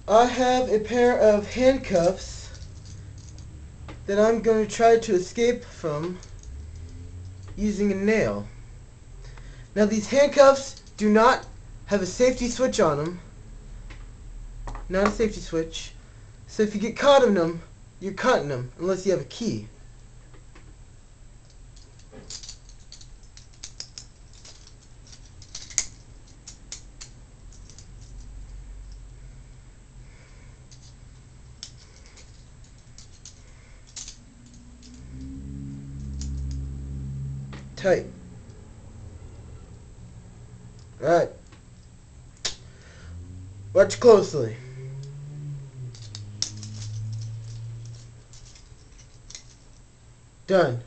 I have a pair of handcuffs that I'm going to try to escape from using a nail. Now these handcuffs do not have a safety switch on them. Not a safety switch. So if you get caught in them, you're cutting them unless you have a key. Tight. Alright. Watch closely. Done.